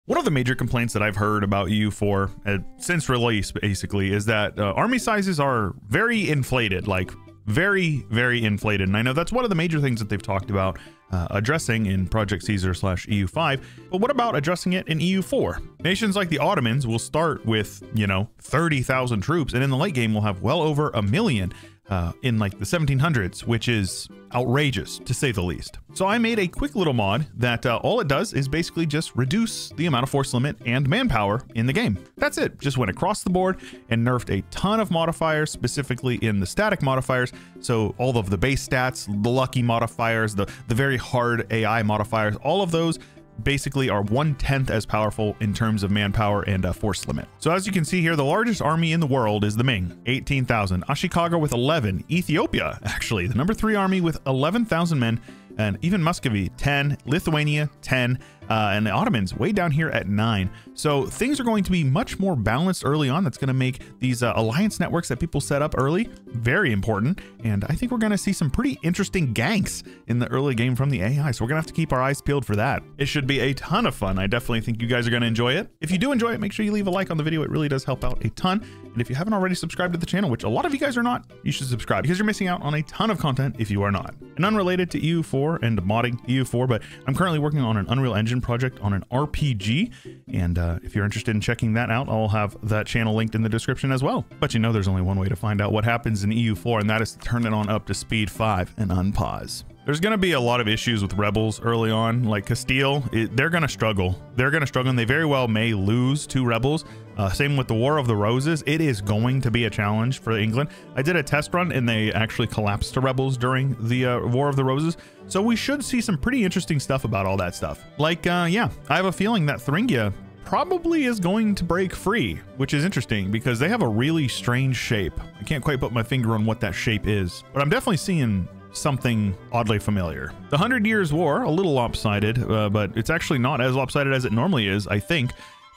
One of the major complaints that I've heard about EU4 since release, basically, is that army sizes are very inflated, like very, very inflated. And I know that's one of the major things that they've talked about addressing in Project Caesar / EU5. But what about addressing it in EU4? Nations like the Ottomans will start with, 30,000 troops, and in the late game will have well over 1 million. In like the 1700s, which is outrageous to say the least. So I made a quick little mod that all it does is basically just reduce the amount of force limit and manpower in the game. That's it. Just went across the board and nerfed a ton of modifiers, specifically in the static modifiers. So all of the base stats, the lucky modifiers, the very hard AI modifiers, all of those basically are 1/10 as powerful in terms of manpower and force limit. So as you can see here, the largest army in the world is the Ming, 18,000. Ashikaga with 11. Ethiopia, actually, the number 3 army with 11,000 men. And even Muscovy, 10. Lithuania, 10. And the Ottomans way down here at 9. So things are going to be much more balanced early on. That's going to make these alliance networks that people set up early very important. And I think we're going to see some pretty interesting ganks in the early game from the AI. So we're going to have to keep our eyes peeled for that. It should be a ton of fun. I definitely think you guys are going to enjoy it. If you do enjoy it, make sure you leave a like on the video. It really does help out a ton. And if you haven't already subscribed to the channel, which a lot of you guys are not, you should subscribe because you're missing out on a ton of content if you are not. And unrelated to EU4 and modding EU4, but I'm currently working on an Unreal Engine project on an RPG. And if you're interested in checking that out, I'll have that channel linked in the description as well. But there's only one way to find out what happens in EU4, and that is to turn it on up to speed 5 and unpause. There's going to be a lot of issues with rebels early on, like Castile. They're going to struggle. They're going to struggle, and they very well may lose to rebels. Same with the War of the Roses. It is going to be a challenge for England. I did a test run, and they actually collapsed to rebels during the War of the Roses. So we should see some pretty interesting stuff about all that stuff. Like, yeah, I have a feeling that Thuringia probably is going to break free, which is interesting because they have a really strange shape. I can't quite put my finger on what that shape is, but I'm definitely seeing something oddly familiar. The 100 Years' War, a little lopsided, but it's actually not as lopsided as it normally is, I think.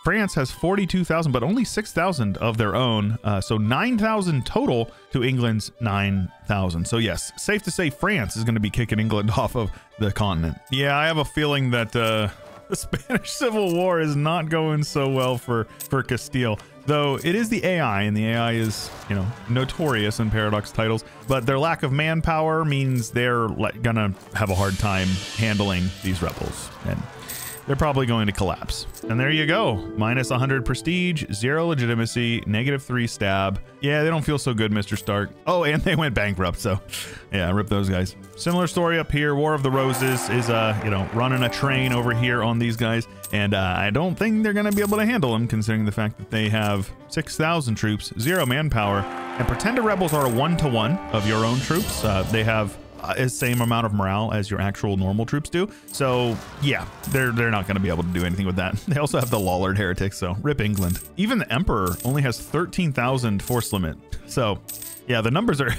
France has 42,000, but only 6,000 of their own. So 9,000 total to England's 9,000. So yes, safe to say France is going to be kicking England off of the continent. Yeah, I have a feeling that the Spanish Civil War is not going so well for Castile. Though it is the AI, and the AI is, notorious in Paradox titles, but their lack of manpower means they're gonna have a hard time handling these rebels, and they're probably going to collapse. And there you go. Minus 100 prestige, 0 legitimacy, -3 stab. Yeah, they don't feel so good, Mr. Stark. Oh, and they went bankrupt, so yeah, rip those guys. Similar story up here. War of the Roses is, running a train over here on these guys. And I don't think they're going to be able to handle them, considering the fact that they have 6,000 troops, 0 manpower, and Pretender Rebels are a 1-to-1 of your own troops. They have the same amount of morale as your actual normal troops do. So yeah, they're not going to be able to do anything with that. They also have the Lollard heretics, so rip England. Even the Emperor only has 13,000 force limit. So yeah, the numbers are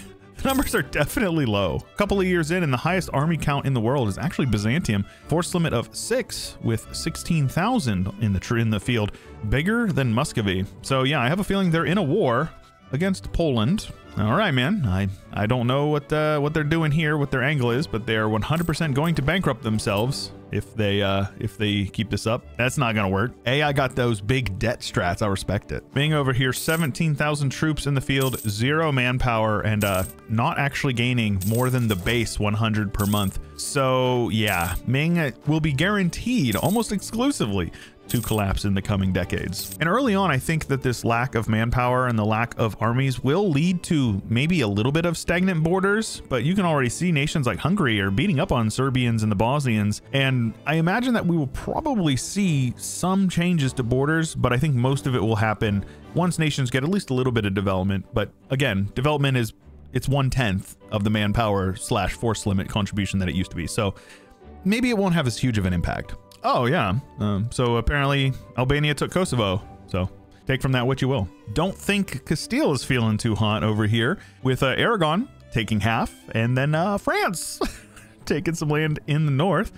definitely low. A couple of years in, and the highest army count in the world is actually Byzantium. Force limit of 6 with 16,000 in the field, bigger than Muscovy. So yeah, I have a feeling they're in a war against Poland. All right, man. I don't know what they're doing here, what their angle is, but they are 100% going to bankrupt themselves if they keep this up. That's not gonna work. AI got those big debt strats. I respect it. Ming over here, 17,000 troops in the field, 0 manpower, and not actually gaining more than the base 100 per month. So yeah, Ming will be guaranteed almost exclusively to collapse in the coming decades. And early on, I think that this lack of manpower and the lack of armies will lead to maybe a little bit of stagnant borders, but you can already see nations like Hungary are beating up on Serbians and the Bosnians, and I imagine that we will probably see some changes to borders, but I think most of it will happen once nations get at least a little bit of development. But again, development it's 1/10 of the manpower / force limit contribution that it used to be, so maybe it won't have as huge of an impact. Oh yeah, so apparently Albania took Kosovo, so take from that what you will. Don't think Castile is feeling too hot over here, with Aragon taking half, and then France taking some land in the north.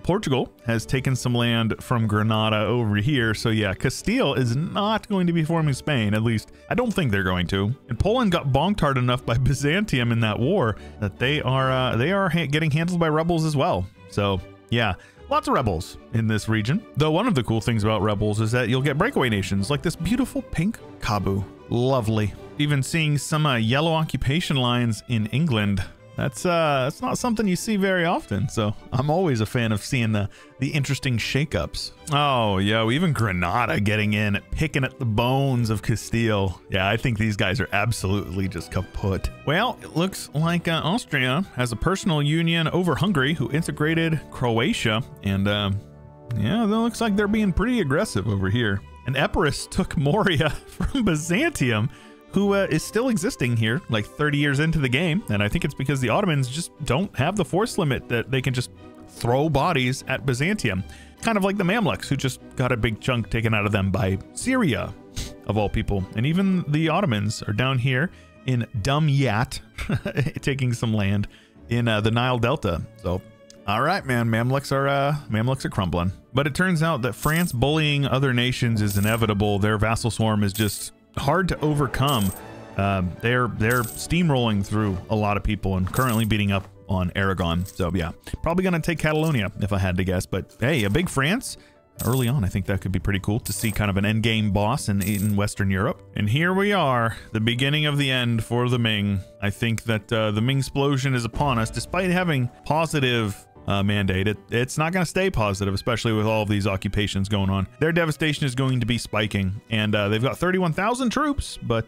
Portugal has taken some land from Granada over here, so yeah, Castile is not going to be forming Spain, at least I don't think they're going to. And Poland got bonked hard enough by Byzantium in that war that they are getting handled by rebels as well. So yeah, lots of rebels in this region. Though one of the cool things about rebels is that you'll get breakaway nations like this beautiful pink Kabu. Lovely. Even seeing some yellow occupation lines in England. That's not something you see very often, so I'm always a fan of seeing the interesting shakeups. Oh, yo, even Granada getting in, picking at the bones of Castile. Yeah, I think these guys are absolutely just kaput. Well, it looks like Austria has a personal union over Hungary, who integrated Croatia, and yeah, that looks like they're being pretty aggressive over here. And Epirus took Moria from Byzantium, who is still existing here like 30 years into the game. And I think it's because the Ottomans just don't have the force limit that they can just throw bodies at Byzantium. Kind of like the Mamluks, who just got a big chunk taken out of them by Syria, of all people. And even the Ottomans are down here in Dumyat, taking some land in the Nile Delta. So, all right, man, Mamluks are crumbling. But it turns out that France bullying other nations is inevitable. Their vassal swarm is just hard to overcome. They're steamrolling through a lot of people and currently beating up on Aragon. So yeah, probably gonna take Catalonia if I had to guess. But hey, a big France early on, I think that could be pretty cool to see kind of an end game boss in Western Europe. And here we are, the beginning of the end for the Ming. I think that the Ming explosion is upon us, despite having positive mandate. It's not going to stay positive, especially with all of these occupations going on. Their devastation is going to be spiking, and they've got 31,000 troops, but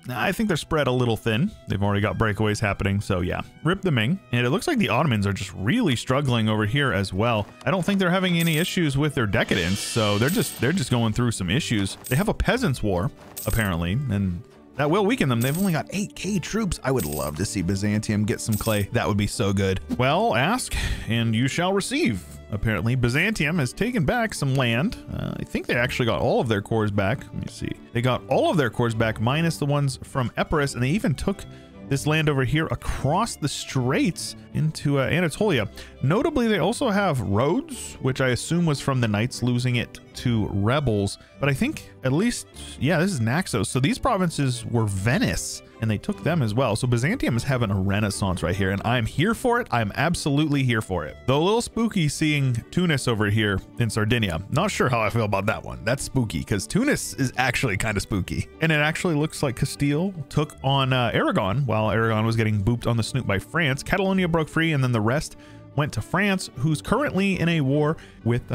I think they're spread a little thin. They've already got breakaways happening, so yeah, rip the Ming. And it looks like the Ottomans are just really struggling over here as well. I don't think they're having any issues with their decadence, so they're just going through some issues. They have a peasants' war apparently, and that will weaken them. They've only got 8K troops. I would love to see Byzantium get some clay. That would be so good. Well, ask and you shall receive. Apparently, Byzantium has taken back some land. I think they actually got all of their cores back. Let me see. They got all of their cores back, minus the ones from Epirus, and they even took this land over here across the straits into Anatolia. Notably, they also have Rhodes, which I assume was from the Knights losing it to rebels. But I think at least, yeah, this is Naxos. So these provinces were Venice, and they took them as well. So Byzantium is having a renaissance right here, and I'm here for it. I'm absolutely here for it. Though a little spooky seeing Tunis over here in Sardinia. Not sure how I feel about that one. That's spooky because Tunis is actually kind of spooky. And it actually looks like Castile took on Aragon while Aragon was getting booped on the snoot by France. Catalonia broke free, and then the rest went to France, who's currently in a war with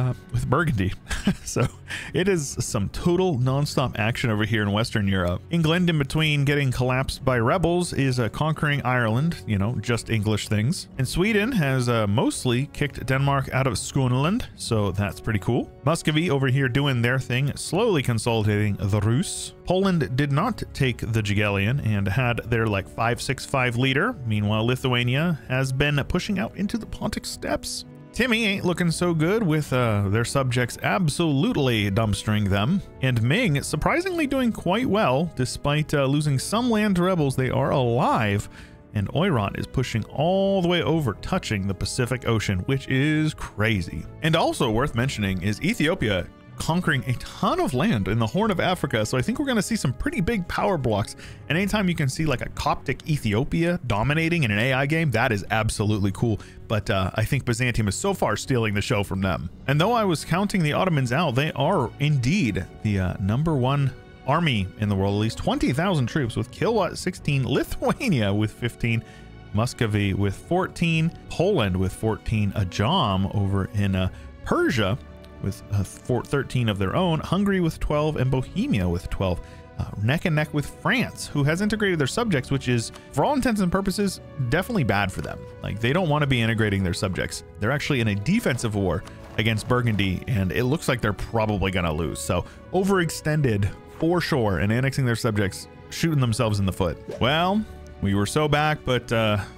Burgundy. So it is some total nonstop action over here in Western Europe. England, in between getting collapsed by rebels, is conquering Ireland, you know, just English things. And Sweden has mostly kicked Denmark out of Skåneland, so that's pretty cool. Muscovy over here doing their thing, slowly consolidating the Rus. Poland did not take the Jagiellon and had their like 565 leader. Meanwhile, Lithuania has been pushing out into the Pontic steppes. Timmy ain't looking so good with their subjects absolutely dumpstering them. And Ming surprisingly doing quite well. Despite losing some land to rebels, they are alive. And Oirat is pushing all the way over, touching the Pacific Ocean, which is crazy. And also worth mentioning is Ethiopia conquering a ton of land in the Horn of Africa. So I think we're going to see some pretty big power blocks. And anytime you can see like a Coptic Ethiopia dominating in an AI game, that is absolutely cool. But I think Byzantium is so far stealing the show from them. And though I was counting the Ottomans out, they are indeed the #1 army in the world, at least 20,000 troops with Kilowatt 16, Lithuania with 15, Muscovy with 14, Poland with 14, Ajam over in Persia with 13 of their own, Hungary with 12, and Bohemia with 12. Neck and neck with France, who has integrated their subjects, which is, for all intents and purposes, definitely bad for them. Like, they don't want to be integrating their subjects. They're actually in a defensive war against Burgundy, and it looks like they're probably going to lose. So, overextended for sure, and annexing their subjects, shooting themselves in the foot. Well, we were so back, but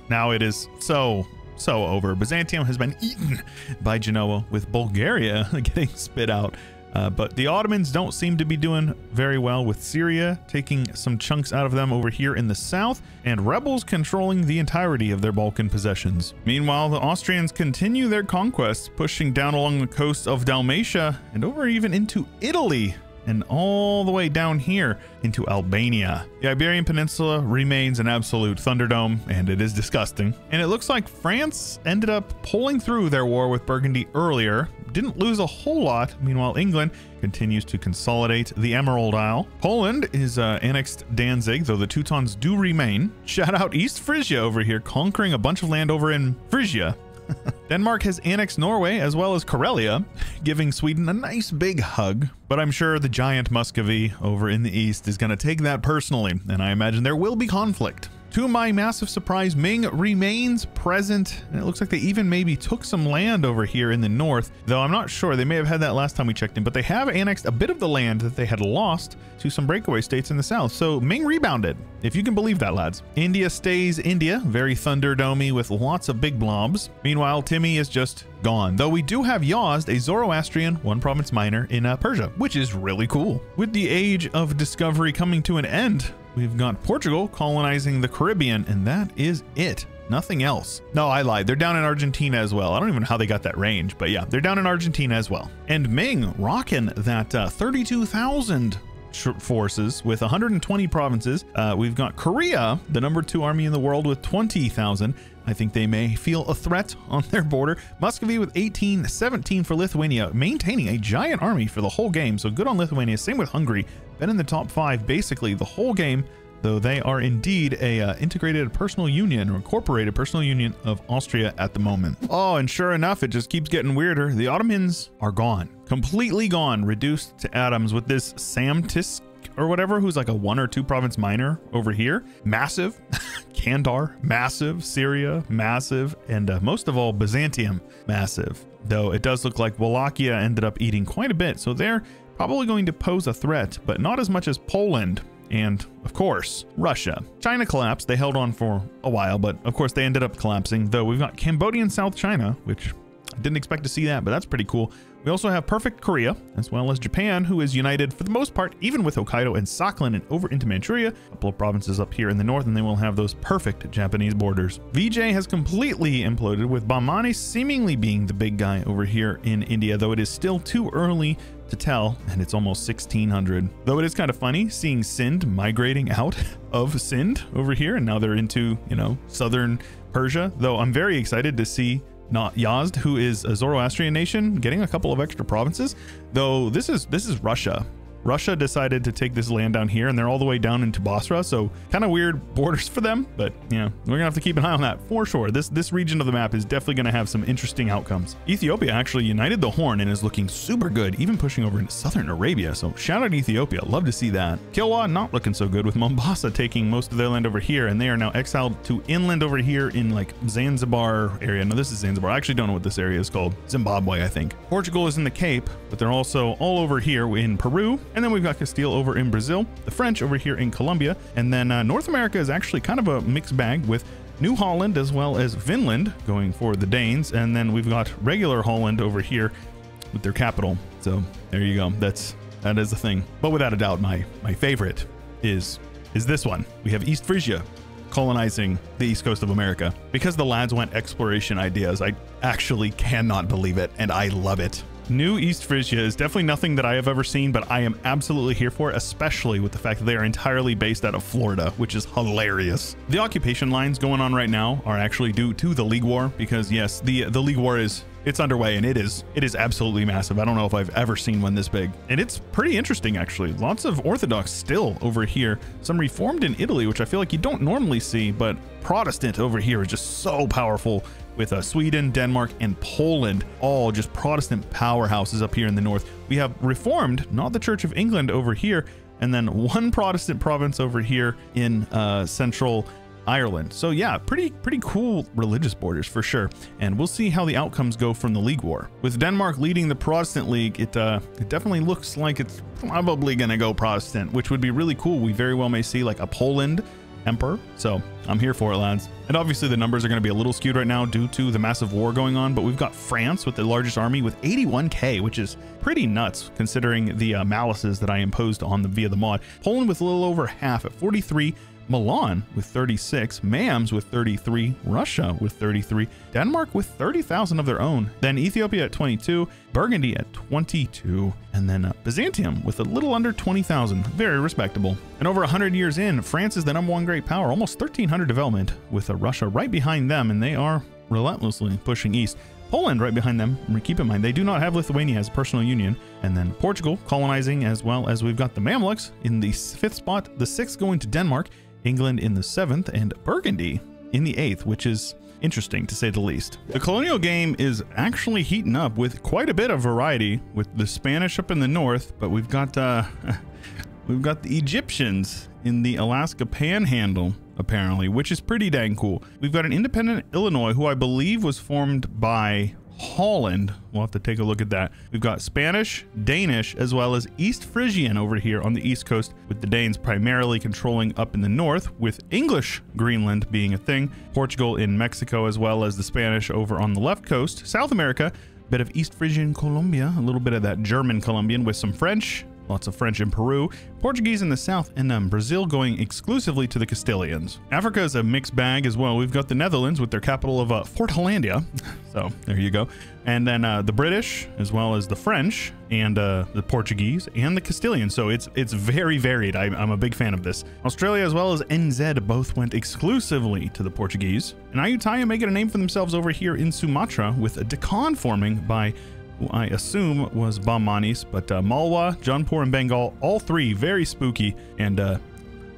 now it is so over. Byzantium has been eaten by Genoa, with Bulgaria getting spit out. But the Ottomans don't seem to be doing very well, with Syria taking some chunks out of them over here in the south, and rebels controlling the entirety of their Balkan possessions. Meanwhile, the Austrians continue their conquests, pushing down along the coast of Dalmatia and over even into Italy. and all the way down here into Albania. The Iberian Peninsula remains an absolute thunderdome, and it is disgusting. And it looks like France ended up pulling through their war with Burgundy earlier, didn't lose a whole lot. Meanwhile, England continues to consolidate the Emerald Isle. Poland is annexed Danzig, though the Teutons do remain. Shout out East Frisia over here, conquering a bunch of land over in Frisia. Denmark has annexed Norway as well as Karelia, giving Sweden a nice big hug. But I'm sure the giant Muscovy over in the east is going to take that personally, and I imagine there will be conflict. To my massive surprise, Ming remains present, and it looks like they even maybe took some land over here in the north, though I'm not sure. They may have had that last time we checked in, but they have annexed a bit of the land that they had lost to some breakaway states in the south. So Ming rebounded, if you can believe that, lads. India stays India, very thunderdomey with lots of big blobs. Meanwhile, Timmy is just gone, though we do have Yazd, a Zoroastrian one province minor in Persia, which is really cool. With the age of discovery coming to an end, we've got Portugal colonizing the Caribbean, and that is it. Nothing else. No, I lied. They're down in Argentina as well. I don't even know how they got that range, but yeah, they're down in Argentina as well. And Ming rocking that 32,000 forces with 120 provinces. We've got Korea, the #2 army in the world, with 20,000. I think they may feel a threat on their border. Muscovy with 18, 17 for Lithuania, maintaining a giant army for the whole game. So good on Lithuania. Same with Hungary. Been in the top 5 basically the whole game, though they are indeed a integrated personal union or incorporated personal union of Austria at the moment. Oh, and sure enough, it just keeps getting weirder. The Ottomans are gone, completely gone, reduced to atoms with this Sam Tisk or whatever, who's like a 1 or 2 province minor over here. Massive. Kandar, massive. Syria, massive. And most of all, Byzantium, massive. Though it does look like Wallachia ended up eating quite a bit. So they're probably going to pose a threat, but not as much as Poland. And of course, Russia. China collapsed. They held on for a while, but of course they ended up collapsing. Though we've got Cambodia and South China, which I didn't expect to see that, but that's pretty cool. We also have perfect Korea, as well as Japan, who is united for the most part, even with Hokkaido and Sakhalin and over into Manchuria, a couple of provinces up here in the north, and they will have those perfect Japanese borders. VJ has completely imploded, with Bahmani seemingly being the big guy over here in India, though it is still too early to tell, and it's almost 1600. Though it is kind of funny seeing Sind migrating out of Sind over here, and now they're into, you know, southern Persia, though I'm very excited to see not Yazd, who is a Zoroastrian nation, getting a couple of extra provinces, though this is Russia. Russia decided to take this land down here, and they're all the way down into Basra, so kind of weird borders for them, but yeah, we're gonna have to keep an eye on that for sure. This region of the map is definitely gonna have some interesting outcomes. Ethiopia actually united the Horn and is looking super good, even pushing over into southern Arabia, so shout out Ethiopia, love to see that. Kilwa not looking so good, with Mombasa taking most of their land over here, and they are now exiled to inland over here in like Zanzibar area. No, this is Zanzibar. I actually don't know what this area is called. Zimbabwe, I think. Portugal is in the Cape, but they're also all over here in Peru. And then we've got Castile over in Brazil, the French over here in Colombia, and then North America is actually kind of a mixed bag with New Holland as well as Finland going for the Danes, and then we've got regular Holland over here with their capital. So there you go. That is the thing. But without a doubt, my favorite is this one. We have East Frisia colonizing the east coast of America. Because the lads went exploration ideas, I actually cannot believe it, and I love it. New East Frisia is definitely nothing that I have ever seen, but I am absolutely here for it, especially with the fact that they are entirely based out of Florida, which is hilarious. The occupation lines going on right now are actually due to the League War, because yes, the League War it's underway, and it is absolutely massive. I don't know if I've ever seen one this big, and it's pretty interesting actually. Lots of Orthodox still over here, some Reformed in Italy, which I feel like you don't normally see, but Protestant over here is just so powerful, with Sweden, Denmark, and Poland, all just Protestant powerhouses up here in the north. We have Reformed, not the Church of England over here, and then one Protestant province over here in central Ireland. So yeah, pretty cool religious borders for sure. And we'll see how the outcomes go from the League War. With Denmark leading the Protestant League, it definitely looks like it's probably gonna go Protestant, which would be really cool. We very well may see like a Poland emperor, so I'm here for it, lads. And obviously the numbers are going to be a little skewed right now due to the massive war going on, but we've got France with the largest army with 81k, which is pretty nuts considering the malices that I imposed on them via the mod. Poland with a little over half at 43, Milan with 36, Mams with 33, Russia with 33, Denmark with 30,000 of their own, then Ethiopia at 22, Burgundy at 22, and then Byzantium with a little under 20,000. Very respectable. And over 100 years in, France is the #1 great power, almost 1,300 development, with Russia right behind them, and they are relentlessly pushing east. Poland right behind them. Keep in mind, they do not have Lithuania as a personal union. And then Portugal colonizing, as well as we've got the Mamluks in the 5th spot, the 6th going to Denmark, England in the 7th, and Burgundy in the 8th, which is interesting to say the least. The colonial game is actually heating up with quite a bit of variety, with the Spanish up in the north, but we've got the Egyptians in the Alaska Panhandle, apparently, which is pretty dang cool. We've got an independent Illinois, who I believe was formed by Holland. We'll have to take a look at that. We've got Spanish, Danish, as well as East Frisian over here on the east coast, with the Danes primarily controlling up in the north, with English Greenland being a thing, Portugal in Mexico, as well as the Spanish over on the left coast. South America, a bit of East Frisian Colombia, a little bit of that German Colombian with some French, lots of French in Peru, Portuguese in the south, and Brazil going exclusively to the Castilians. Africa is a mixed bag as well. We've got the Netherlands with their capital of Fort Hollandia. So there you go. And then the British, as well as the French, and the Portuguese, and the Castilians. So it's very varied. I'm a big fan of this. Australia, as well as NZ, both went exclusively to the Portuguese. And Ayutthaya making a name for themselves over here in Sumatra, with a Deccan forming by, who I assume was Bahmanis, but Malwa, Jaunpur, and Bengal, all three very spooky, and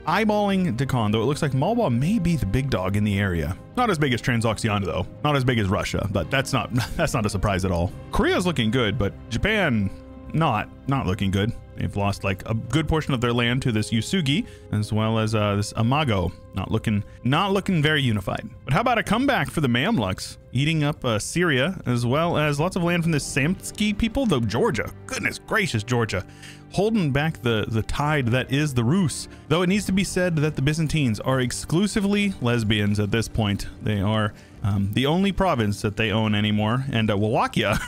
eyeballing Deccan, though it looks like Malwa may be the big dog in the area. Not as big as Transoxiana, though. Not as big as Russia, but that's not a surprise at all. Korea's looking good, but Japan not looking good. They've lost like a good portion of their land to this Usugi, as well as this Amago. Not looking very unified. But how about a comeback for the Mamluks, eating up Syria, as well as lots of land from the Samtsky people, though Georgia, goodness gracious, Georgia, holding back the tide that is the Rus. Though it needs to be said that the Byzantines are exclusively lesbians at this point. They are the only province that they own anymore, and Wallachia,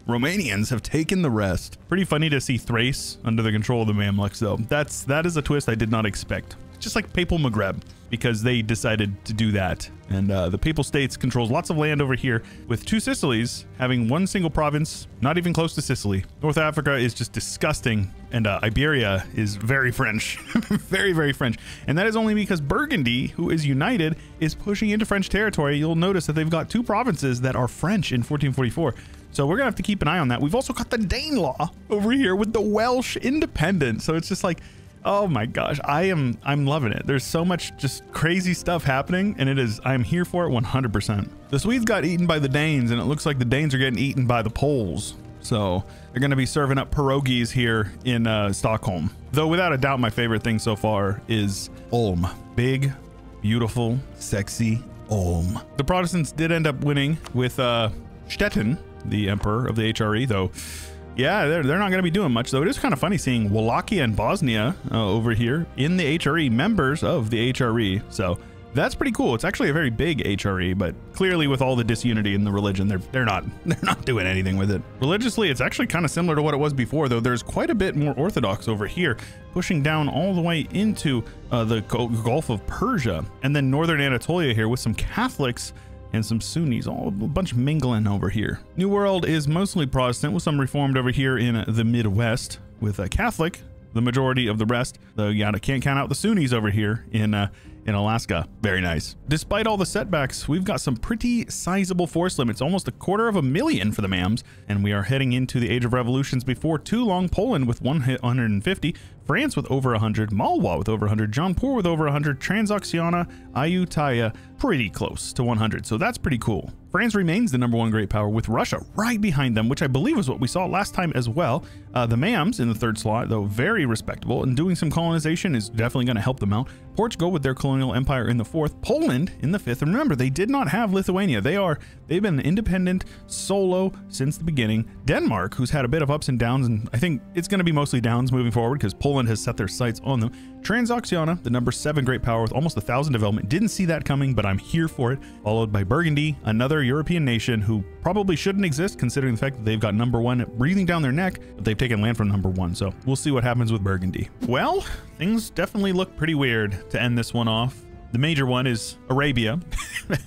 Romanians have taken the rest. Pretty funny to see Thrace under the control of the Mamluks, though. That is a twist I did not expect. Just like Papal Maghreb, because they decided to do that. And the Papal States controls lots of land over here, with 2 Sicilies having 1 single province, not even close to Sicily. North Africa is just disgusting, and Iberia is very French. Very, very French. And that is only because Burgundy, who is united, is pushing into French territory. You'll notice that they've got 2 provinces that are French in 1444. So we're gonna have to keep an eye on that. We've also got the Danelaw over here with the Welsh independence. So it's just like, oh my gosh, I'm loving it. There's so much just crazy stuff happening, and I'm here for it 100%. The Swedes got eaten by the Danes, and it looks like the Danes are getting eaten by the Poles. So they're gonna be serving up pierogies here in Stockholm. Though without a doubt, my favorite thing so far is Ulm. Big, beautiful, sexy Ulm. The Protestants did end up winning with Stettin, the emperor of the HRE, though. Yeah, they're not going to be doing much, though. It is kind of funny seeing Wallachia and Bosnia over here in the HRE, members of the HRE. So that's pretty cool. It's actually a very big HRE, but clearly with all the disunity in the religion, they're not doing anything with it. Religiously, it's actually kind of similar to what it was before, though. There's quite a bit more Orthodox over here, pushing down all the way into the Gulf of Persia, and then northern Anatolia here with some Catholics and some Sunnis, all a bunch mingling over here. New World is mostly Protestant, with some Reformed over here in the Midwest, with a Catholic, the majority of the rest. Though you can't count out the Sunnis over here in Alaska. Very nice. Despite all the setbacks, we've got some pretty sizable force limits, almost 250,000 for the Mams, and we are heading into the Age of Revolutions before too long. Poland with 150, France with over 100, Malwa with over 100, Jaunpur with over 100, Transoxiana, Ayutthaya pretty close to 100, so that's pretty cool. France remains the #1 great power, with Russia right behind them, which I believe was what we saw last time as well. The Mams in the 3rd slot, though very respectable, and doing some colonization is definitely going to help them out. Portugal with their colonial empire in the 4th, Poland in the 5th, and remember, they did not have Lithuania. They've been independent solo since the beginning. Denmark, who's had a bit of ups and downs, and I think it's going to be mostly downs moving forward, because Poland everyone has set their sights on them. Transoxiana, the number 7 great power with almost 1,000 development. Didn't see that coming, but I'm here for it. Followed by Burgundy, another European nation who probably shouldn't exist considering the fact that they've got number 1 breathing down their neck, but they've taken land from number 1. So we'll see what happens with Burgundy. Well, things definitely look pretty weird to end this one off. The major one is Arabia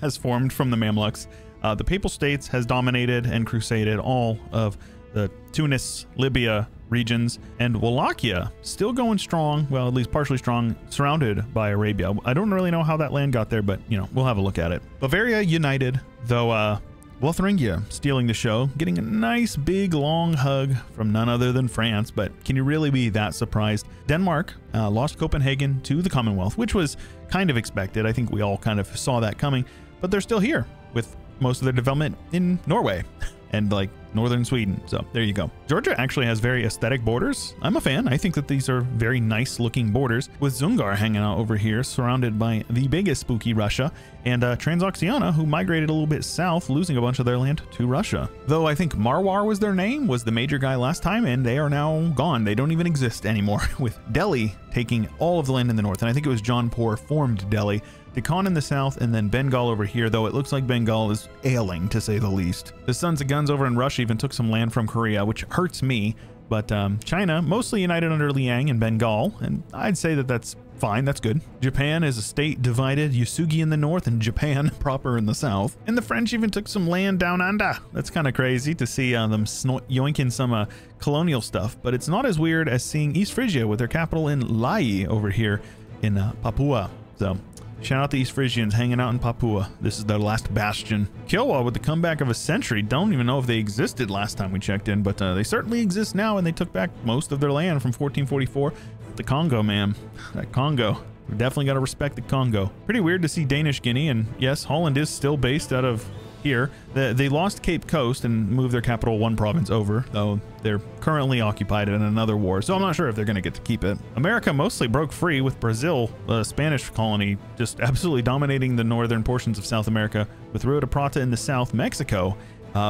has formed from the Mamluks. The Papal States has dominated and crusaded all of the Tunis, Libya regions, and Wallachia still going strong, well, at least partially strong, surrounded by Arabia. I don't really know how that land got there, but, you know, we'll have a look at it. Bavaria united, though Lotharingia stealing the show, getting a nice big long hug from none other than France, but can you really be that surprised? Denmark lost Copenhagen to the Commonwealth, which was kind of expected. I think we all kind of saw that coming, but they're still here with most of their development in Norway and like northern Sweden. So there you go. Georgia actually has very aesthetic borders. I'm a fan. I think that these are very nice looking borders, with Zungar hanging out over here surrounded by the biggest spooky Russia, and Transoxiana, who migrated a little bit south, losing a bunch of their land to Russia. Though I think Marwar was their name, was the major guy last time, and they are now gone. They don't even exist anymore, with Delhi taking all of the land in the north. And I think it was Jaunpur formed Delhi, Deccan in the south, and then Bengal over here, though it looks like Bengal is ailing, to say the least. The Sons of Guns over in Russia even took some land from Korea, which hurts me, but China mostly united under Liang and Bengal, and I'd say that that's fine, that's good. Japan is a state divided, Yasugi in the north and Japan proper in the south. And the French even took some land down under. That's kind of crazy to see them yoinking some colonial stuff, but it's not as weird as seeing East Frisia with their capital in Lai over here in Papua. So shout out the East Frisians hanging out in Papua. This is their last bastion. Kiowa with the comeback of a century. Don't even know if they existed last time we checked in, but they certainly exist now, and they took back most of their land from 1444. The Congo, man. That Congo. We definitely got to respect the Congo. Pretty weird to see Danish Guinea, and yes, Holland is still based out of here. They lost Cape Coast and moved their capital 1 province over, though they're currently occupied in another war, so I'm not sure if they're going to get to keep it. America mostly broke free, with Brazil, the Spanish colony, just absolutely dominating the northern portions of South America, with Rio de Plata in the south. Mexico,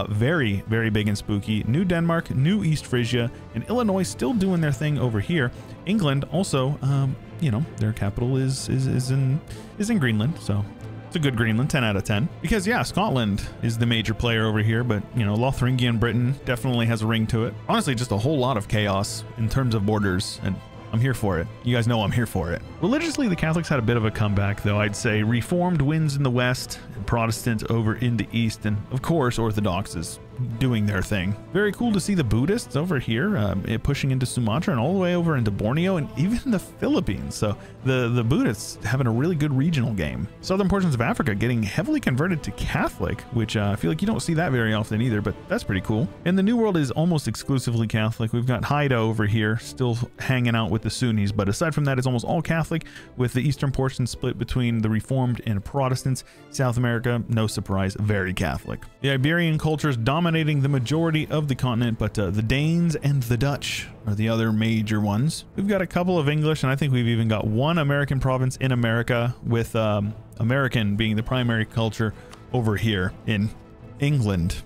very, very big and spooky. New Denmark, New East Frisia, and Illinois still doing their thing over here. England also, you know, their capital is in Greenland, so it's a good Greenland, 10 out of 10. Because yeah, Scotland is the major player over here, but you know, Lotharingian Britain definitely has a ring to it. Honestly, just a whole lot of chaos in terms of borders, and I'm here for it. You guys know I'm here for it. Religiously, the Catholics had a bit of a comeback, though. I'd say Reformed wins in the west, and Protestant over in the east, and of course, Orthodox is doing their thing. Very cool to see the Buddhists over here pushing into Sumatra and all the way over into Borneo and even the Philippines. So the Buddhists having a really good regional game. Southern portions of Africa getting heavily converted to Catholic, which I feel like you don't see that very often either, but that's pretty cool. And the New World is almost exclusively Catholic. We've got Haida over here still hanging out with the Sunnis, but aside from that, it's almost all Catholic, with the eastern portion split between the Reformed and Protestants. South America, no surprise, very Catholic. The Iberian cultures dominating the majority of the continent, but the Danes and the Dutch are the other major ones. We've got a couple of English, and I think we've even got one American province in America, with American being the primary culture over here in England.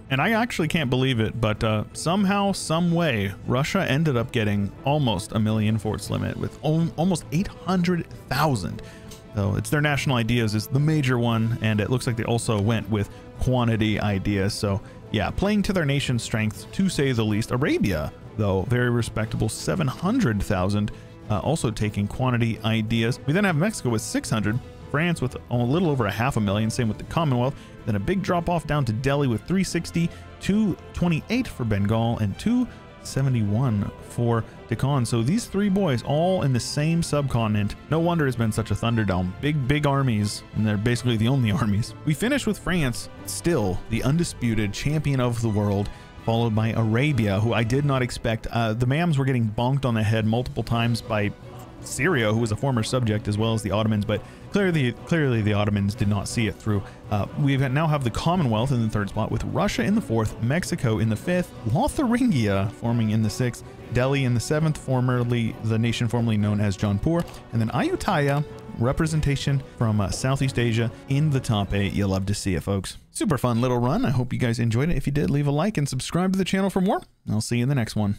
And I actually can't believe it, but somehow, some way, Russia ended up getting almost 1 million forts limit, with almost 800,000. So it's their national ideas is the major one, and it looks like they also went with quantity ideas. So yeah, playing to their nation's strength, to say the least. Arabia, though, very respectable, 700,000, also taking quantity ideas. We then have Mexico with 600, France with a little over 500,000, same with the Commonwealth. Then a big drop off down to Delhi with 360, 228 for Bengal, and 271 for Deccan. So these three boys all in the same subcontinent. No wonder it's been such a Thunderdome. Big armies, and they're basically the only armies. We finish with France, still the undisputed champion of the world, followed by Arabia, who I did not expect. The Mams were getting bonked on the head multiple times by Syria, who was a former subject, as well as the Ottomans, but clearly the Ottomans did not see it through. We now have the Commonwealth in the 3rd spot, with Russia in the 4th, Mexico in the 5th, Lotharingia forming in the 6th, Delhi in the 7th, formerly the nation formerly known as Jaunpur, and then Ayutthaya, representation from Southeast Asia, in the top 8. You'll love to see it, folks. Super fun little run. I hope you guys enjoyed it. If you did, leave a like and subscribe to the channel for more. I'll see you in the next one.